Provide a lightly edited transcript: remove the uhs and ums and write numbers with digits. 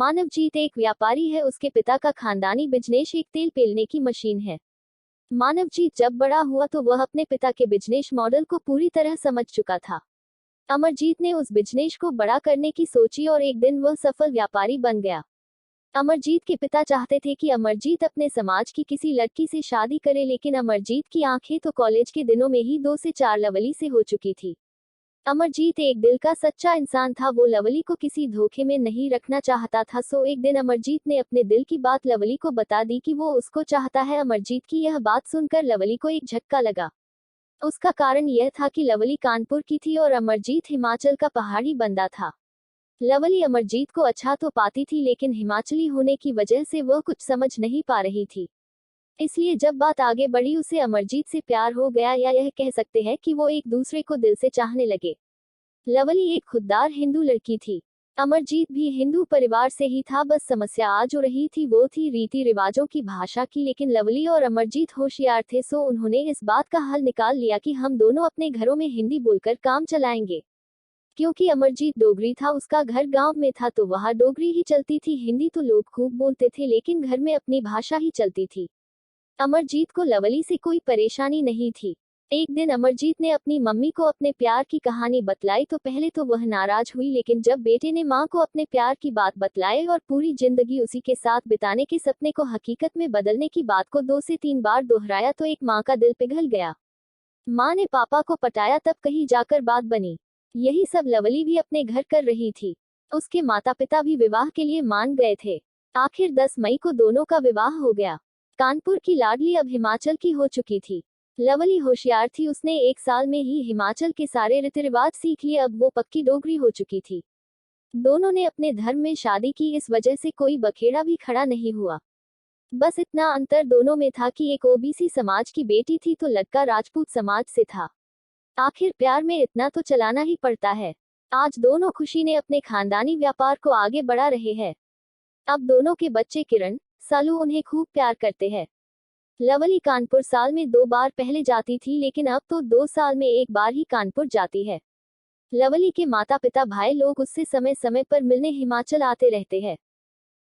मानवजीत एक व्यापारी है। उसके पिता का खानदानी बिजनेस एक तेल पेलने की मशीन है। मानवजीत जब बड़ा हुआ तो वह अपने पिता के बिजनेस मॉडल को पूरी तरह समझ चुका था। अमरजीत ने उस बिजनेस को बड़ा करने की सोची और एक दिन वह सफल व्यापारी बन गया। अमरजीत के पिता चाहते थे कि अमरजीत अपने समाज की किसी लड़की से शादी करे, लेकिन अमरजीत की आंखें तो कॉलेज के दिनों में ही 2 से 4 लवली से हो चुकी थी। अमरजीत एक दिल का सच्चा इंसान था। वो लवली को किसी धोखे में नहीं रखना चाहता था। सो एक दिन अमरजीत ने अपने दिल की बात लवली को बता दी कि वो उसको चाहता है। अमरजीत की यह बात सुनकर लवली को एक झटका लगा। उसका कारण यह था कि लवली कानपुर की थी और अमरजीत हिमाचल का पहाड़ी बंदा था। लवली अमरजीत को अच्छा तो पाती थी, लेकिन हिमाचली होने की वजह से वह कुछ समझ नहीं पा रही थी। इसलिए जब बात आगे बढ़ी उसे अमरजीत से प्यार हो गया, या यह कह सकते हैं कि वो एक दूसरे को दिल से चाहने लगे। लवली एक खुददार हिंदू लड़की थी। अमरजीत भी हिंदू परिवार से ही था। बस समस्या आ जो रही थी वो थी रीति रिवाजों की, भाषा की। लेकिन लवली और अमरजीत होशियार थे, सो उन्होंने इस बात का हल निकाल लिया कि हम दोनों अपने घरों में हिंदी बोलकर काम चलाएंगे। क्योंकि अमरजीत डोगरी था, उसका घर गांव में था, तो वहाँ डोगरी ही चलती थी। हिंदी तो लोग खूब बोलते थे, लेकिन घर में अपनी भाषा ही चलती थी। अमरजीत को लवली से कोई परेशानी नहीं थी। एक दिन अमरजीत ने अपनी मम्मी को अपने प्यार की कहानी बतलाई तो पहले तो वह नाराज हुई, लेकिन जब बेटे ने मां को अपने प्यार की बात बतलाई और पूरी जिंदगी उसी के साथ बिताने के सपने को हकीकत में बदलने की बात को 2 से 3 बार दोहराया तो एक मां का दिल पिघल गया। मां ने पापा को पटाया, तब कहीं जाकर बात बनी। यही सब लवली भी अपने घर कर रही थी। उसके माता पिता भी विवाह के लिए मान गए थे। आखिर 10 मई को दोनों का विवाह हो गया। कानपुर की लाडली अब हिमाचल की हो चुकी थी। लवली होशियार थी, उसने 1 साल में ही हिमाचल के सारे रीति रिवाज सीख लिए। अब वो पक्की डोगरी हो चुकी थी। दोनों ने अपने धर्म में शादी की, इस वजह से कोई बखेड़ा भी खड़ा नहीं हुआ। बस इतना अंतर दोनों में था कि एक ओबीसी समाज की बेटी थी तो लड़का राजपूत समाज से था। आखिर प्यार में इतना तो चलाना ही पड़ता है। आज दोनों खुशी ने अपने खानदानी व्यापार को आगे बढ़ा रहे हैं। अब दोनों के बच्चे किरण, सालू उन्हें खूब प्यार करते हैं। लवली कानपुर साल में 2 बार पहले जाती थी, लेकिन अब तो 2 साल में 1 बार ही कानपुर जाती है। लवली के माता पिता भाई लोग उससे समय समय पर मिलने हिमाचल आते रहते हैं।